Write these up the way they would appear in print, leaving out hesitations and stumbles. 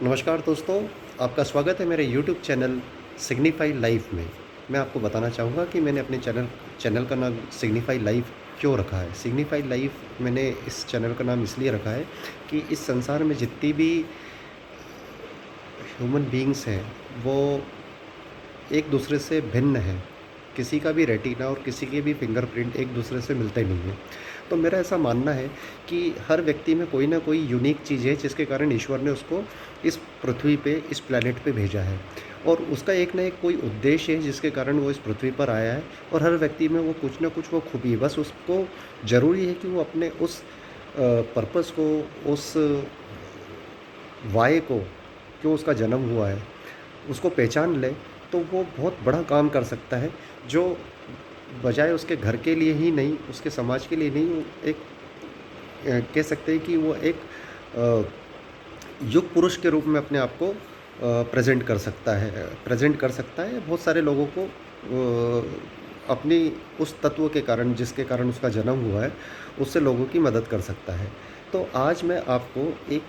नमस्कार दोस्तों, आपका स्वागत है मेरे यूट्यूब चैनल सिग्निफाई लाइफ में। मैं आपको बताना चाहूँगा कि मैंने अपने चैनल चैनल का नाम सिग्निफाई लाइफ क्यों रखा है। सिग्निफाई लाइफ मैंने इस चैनल का नाम इसलिए रखा है कि इस संसार में जितनी भी ह्यूमन बीइंग्स हैं, वो एक दूसरे से भिन्न हैं। किसी का भी रेटिना और किसी के भी फिंगरप्रिंट एक दूसरे से मिलते नहीं हैं। तो मेरा ऐसा मानना है कि हर व्यक्ति में कोई ना कोई यूनिक चीज़ है जिसके कारण ईश्वर ने उसको इस पृथ्वी पे, इस प्लैनेट पे भेजा है। और उसका एक ना एक कोई उद्देश्य है जिसके कारण वो इस पृथ्वी पर आया है। और हर व्यक्ति में वो कुछ ना कुछ वो खूबी है, बस उसको ज़रूरी है कि वो अपने उस पर्पस को, उस वाय को, क्यों उसका जन्म हुआ है, उसको पहचान ले, तो वो बहुत बड़ा काम कर सकता है। जो बजाय उसके घर के लिए ही नहीं, उसके समाज के लिए नहीं, वो एक कह सकते हैं कि वो एक युग पुरुष के रूप में अपने आप को प्रेज़ेंट कर सकता है। बहुत सारे लोगों को अपनी उस तत्व के कारण, जिसके कारण उसका जन्म हुआ है, उससे लोगों की मदद कर सकता है। तो आज मैं आपको एक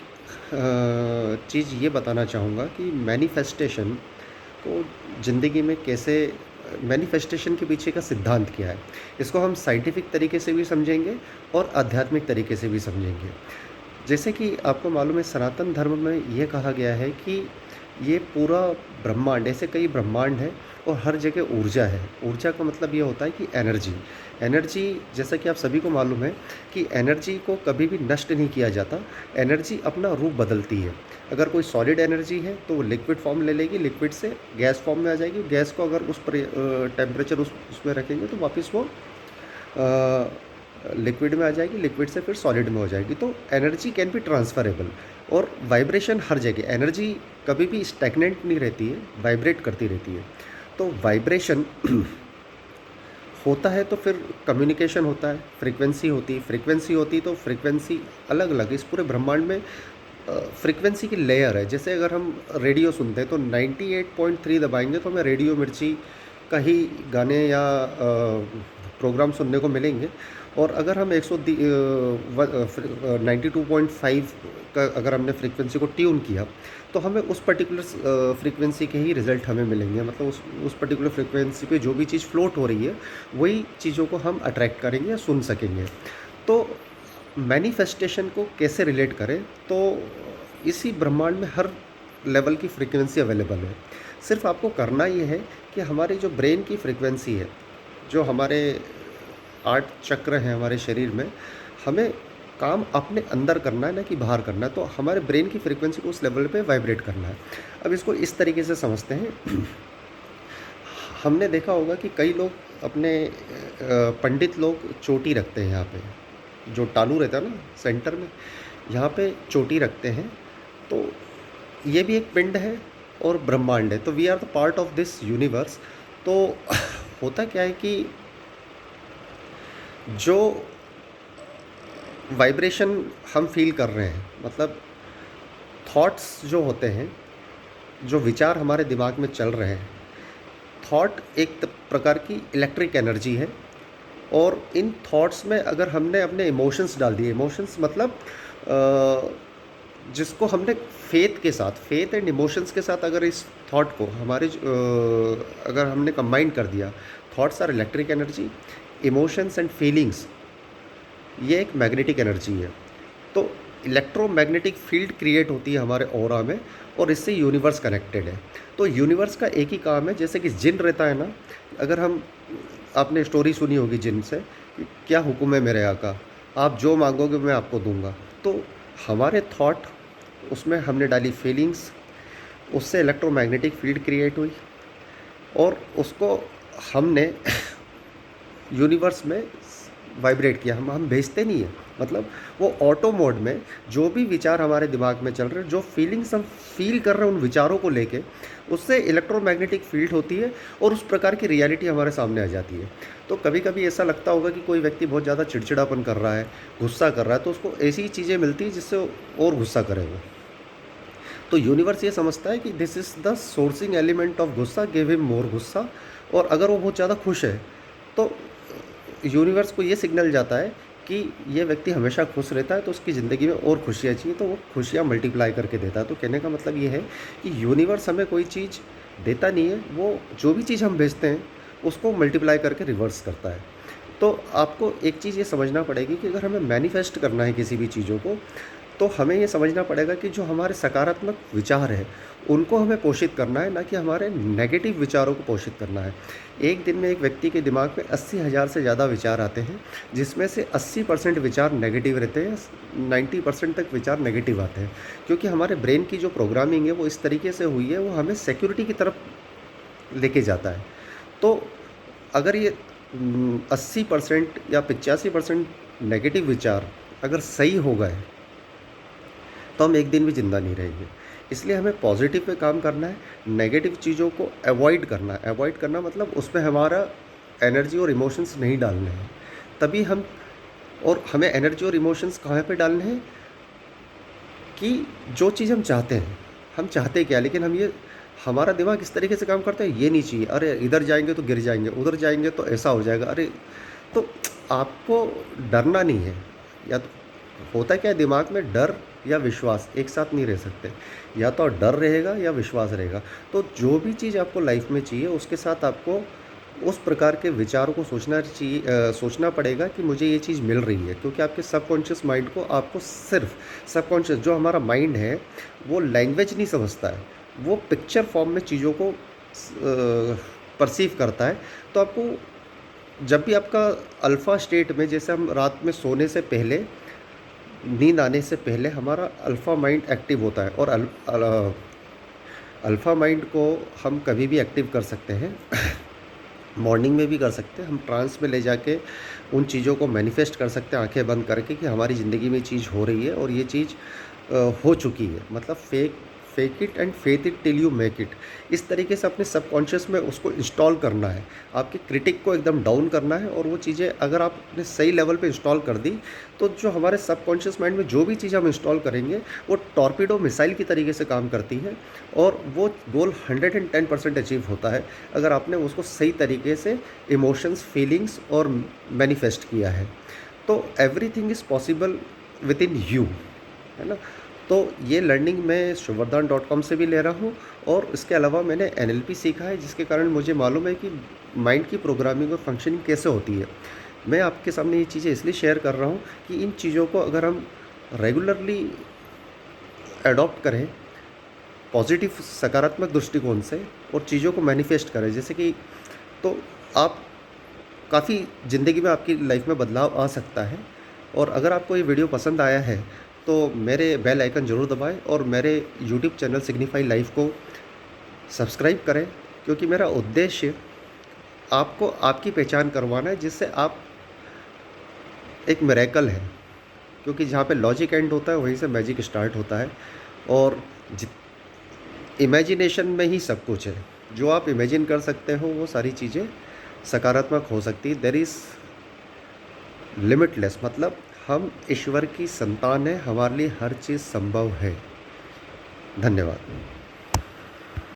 चीज़ ये बताना चाहूँगा कि मैनिफेस्टेशन को ज़िंदगी में कैसे, मैनिफेस्टेशन के पीछे का सिद्धांत क्या है। इसको हम साइंटिफिक तरीके से भी समझेंगे और आध्यात्मिक तरीके से भी समझेंगे। जैसे कि आपको मालूम है, सनातन धर्म में ये कहा गया है कि ये पूरा ब्रह्मांड, ऐसे कई ब्रह्मांड हैं और हर जगह ऊर्जा है। ऊर्जा का मतलब ये होता है कि एनर्जी। एनर्जी, जैसा कि आप सभी को मालूम है कि एनर्जी को कभी भी नष्ट नहीं किया जाता। एनर्जी अपना रूप बदलती है। अगर कोई सॉलिड एनर्जी है तो वो लिक्विड फॉर्म ले लेगी, लिक्विड से गैस फॉर्म में आ जाएगी। गैस को अगर उस पर टेम्परेचर उसमें रखेंगे तो वापस वो लिक्विड में आ जाएगी, लिक्विड से फिर सॉलिड में हो जाएगी। तो एनर्जी कैन बी ट्रांसफरेबल। और वाइब्रेशन हर जगह, एनर्जी कभी भी स्टैग्नेंट नहीं रहती है, वाइब्रेट करती रहती है। तो वाइब्रेशन होता है तो फिर कम्युनिकेशन होता है, फ्रीक्वेंसी होती है, फ्रीक्वेंसी होती है तो फ्रीक्वेंसी अलग अलग, इस पूरे ब्रह्मांड में फ्रीक्वेंसी की लेयर है। जैसे अगर हम रेडियो सुनते हैं तो 98.3 दबाएंगे तो हमें रेडियो मिर्ची का ही गाने या प्रोग्राम सुनने को मिलेंगे। और अगर हम 92.5 का अगर हमने फ्रीक्वेंसी को ट्यून किया तो हमें उस पर्टिकुलर फ्रीक्वेंसी के ही रिज़ल्ट हमें मिलेंगे। मतलब उस पर्टिकुलर फ्रीक्वेंसी पे जो भी चीज़ फ्लोट हो रही है, वही चीज़ों को हम अट्रैक्ट करेंगे या सुन सकेंगे। तो मैनिफेस्टेशन को कैसे रिलेट करें, तो इसी ब्रह्मांड में हर लेवल की फ्रीक्वेंसी अवेलेबल है। सिर्फ आपको करना ये है कि हमारी जो ब्रेन की फ्रीक्वेंसी है, जो हमारे 8 चक्र हैं हमारे शरीर में, हमें काम अपने अंदर करना है, ना कि बाहर करना है। तो हमारे ब्रेन की फ्रीक्वेंसी को उस लेवल पे वाइब्रेट करना है। अब इसको इस तरीके से समझते हैं। हमने देखा होगा कि कई लोग अपने पंडित लोग चोटी रखते हैं यहाँ पे, जो टालू रहता है ना सेंटर में, यहाँ पे चोटी रखते हैं। तो ये भी एक पिंड है और ब्रह्मांड है। तो we are the part of this universe. तो होता क्या है कि जो वाइब्रेशन हम फील कर रहे हैं, मतलब थॉट्स जो होते हैं, जो विचार हमारे दिमाग में चल रहे हैं, थॉट एक प्रकार की इलेक्ट्रिक एनर्जी है। और इन थॉट्स में अगर हमने अपने इमोशंस डाल दिए, इमोशंस मतलब जिसको हमने फेथ एंड इमोशंस के साथ अगर इस थॉट को अगर हमने कंबाइन कर दिया, thoughts are electric energy, emotions and feelings ये एक मैग्नेटिक एनर्जी है। तो इलेक्ट्रोमैग्नेटिक फील्ड क्रिएट होती है हमारे ऑरा में और इससे यूनिवर्स कनेक्टेड है। तो यूनिवर्स का एक ही काम है, जैसे कि जिन रहता है ना, अगर हम, आपने स्टोरी सुनी होगी जिन से कि क्या हुक्म है मेरे आका, आप जो मांगोगे मैं आपको दूंगा। तो हमारे थॉट, उसमें हमने डाली फीलिंग्स, उससे इलेक्ट्रोमैग्नेटिक फील्ड क्रिएट हुई और उसको हमने यूनिवर्स में वाइब्रेट किया। हम भेजते नहीं हैं, मतलब वो ऑटो मोड में जो भी विचार हमारे दिमाग में चल रहे हैं, जो फीलिंग्स हम फील कर रहे हैं उन विचारों को लेके, उससे इलेक्ट्रोमैग्नेटिक फील्ड होती है और उस प्रकार की रियलिटी हमारे सामने आ जाती है। तो कभी कभी ऐसा लगता होगा कि कोई व्यक्ति बहुत ज़्यादा चिड़चिड़ापन कर रहा है, गुस्सा कर रहा है, तो उसको ऐसी चीज़ें मिलती हैं जिससे और गुस्सा करे वो। तो यूनिवर्स ये समझता है कि this is the sourcing element of गुस्सा, गिव हिम मोर गुस्सा। और अगर वो बहुत ज़्यादा खुश है तो यूनिवर्स को ये सिग्नल जाता है कि ये व्यक्ति हमेशा खुश रहता है तो उसकी ज़िंदगी में और खुशियाँ चाहिए, तो वो खुशियाँ मल्टीप्लाई करके देता है। तो कहने का मतलब ये है कि यूनिवर्स हमें कोई चीज़ देता नहीं है, वो जो भी चीज़ हम भेजते हैं उसको मल्टीप्लाई करके रिवर्स करता है। तो आपको एक चीज़ ये समझना पड़ेगी कि अगर हमें मैनिफेस्ट करना है किसी भी चीज़ों को, तो हमें ये समझना पड़ेगा कि जो हमारे सकारात्मक विचार हैं, उनको हमें पोषित करना है, ना कि हमारे नेगेटिव विचारों को पोषित करना है। एक दिन में एक व्यक्ति के दिमाग में 80,000 से ज़्यादा विचार आते हैं, जिसमें से 80% विचार नेगेटिव रहते हैं, 90% तक विचार नेगेटिव आते हैं। क्योंकि हमारे ब्रेन की जो प्रोग्रामिंग है वो इस तरीके से हुई है, वो हमें सिक्योरिटी की तरफ लेके जाता है। तो अगर ये 80% या 85% नेगेटिव विचार अगर सही हो गए, तो हम एक दिन भी ज़िंदा नहीं रहेंगे। इसलिए हमें पॉजिटिव पे काम करना है, नेगेटिव चीज़ों को अवॉइड करना है। अवॉइड करना मतलब उसमें हमारा एनर्जी और इमोशंस नहीं डालने हैं। तभी हम और हमें एनर्जी और इमोशंस कहाँ पे डालने हैं कि जो चीज़ हम चाहते हैं, हम चाहते क्या है, लेकिन हम ये हमारा दिमाग इस तरीके से काम करता है, ये नहीं चाहिए, अरे इधर जाएँगे तो गिर जाएँगे, उधर जाएँगे तो ऐसा हो जाएगा, अरे तो आपको डरना नहीं है। या तो होता क्या है, दिमाग में डर या विश्वास एक साथ नहीं रह सकते, या तो डर रहेगा या विश्वास रहेगा। तो जो भी चीज़ आपको लाइफ में चाहिए उसके साथ आपको उस प्रकार के विचारों को सोचना चाहिए, सोचना पड़ेगा कि मुझे ये चीज़ मिल रही है। क्योंकि आपके सबकॉन्शियस माइंड को आपको सिर्फ सबकॉन्शियस जो हमारा माइंड है वो लैंग्वेज नहीं समझता है, वो पिक्चर फॉर्म में चीज़ों को परसीव करता है। तो आपको जब भी आपका अल्फ़ा स्टेट में, जैसे हम रात में सोने से पहले, नींद आने से पहले हमारा अल्फ़ा माइंड एक्टिव होता है, और अल्फ़ा माइंड को हम कभी भी एक्टिव कर सकते हैं मॉर्निंग में भी कर सकते हैं। हम ट्रांस में ले जाके उन चीज़ों को मैनिफेस्ट कर सकते हैं आंखें बंद करके कि हमारी ज़िंदगी में चीज़ हो रही है और ये चीज़ हो चुकी है। मतलब fake it and faith it till you make it. इस तरीके से अपने सबकॉन्शियस में उसको इंस्टॉल करना है, आपके क्रिटिक को एकदम डाउन करना है। और वो चीज़ें अगर आपने सही लेवल पे इंस्टॉल कर दी, तो जो हमारे सबकॉन्शियस माइंड में जो भी चीज़ हम इंस्टॉल करेंगे वो टॉर्पीडो मिसाइल की तरीके से काम करती है, और वो गोल 110% अचीव होता है अगर आपने उसको सही तरीके से इमोशंस, फीलिंग्स और मैनिफेस्ट किया है। तो everything is possible with in you, है ना। तो ये लर्निंग मैं shubhardhan.com से भी ले रहा हूँ, और इसके अलावा मैंने NLP सीखा है, जिसके कारण मुझे मालूम है कि माइंड की प्रोग्रामिंग और फंक्शनिंग कैसे होती है। मैं आपके सामने ये चीज़ें इसलिए शेयर कर रहा हूँ कि इन चीज़ों को अगर हम रेगुलरली अडॉप्ट करें पॉजिटिव सकारात्मक दृष्टिकोण से, और चीज़ों को मैनिफेस्ट करें, जैसे कि, तो आप काफ़ी ज़िंदगी में आपकी लाइफ में बदलाव आ सकता है। और अगर आपको ये वीडियो पसंद आया है तो मेरे बेल आइकन ज़रूर दबाएं, और मेरे यूट्यूब चैनल सिग्निफाई लाइफ को सब्सक्राइब करें, क्योंकि मेरा उद्देश्य आपको आपकी पहचान करवाना है, जिससे आप एक मिरेकल है। क्योंकि जहाँ पे लॉजिक एंड होता है वहीं से मैजिक स्टार्ट होता है, और इमेजिनेशन में ही सब कुछ है। जो आप इमेजिन कर सकते हो वो सारी चीज़ें सकारात्मक हो सकती है। देयर इज़ लिमिटलेस, मतलब हम ईश्वर की संतान हैं, हमारे लिए हर चीज़ संभव है। धन्यवाद।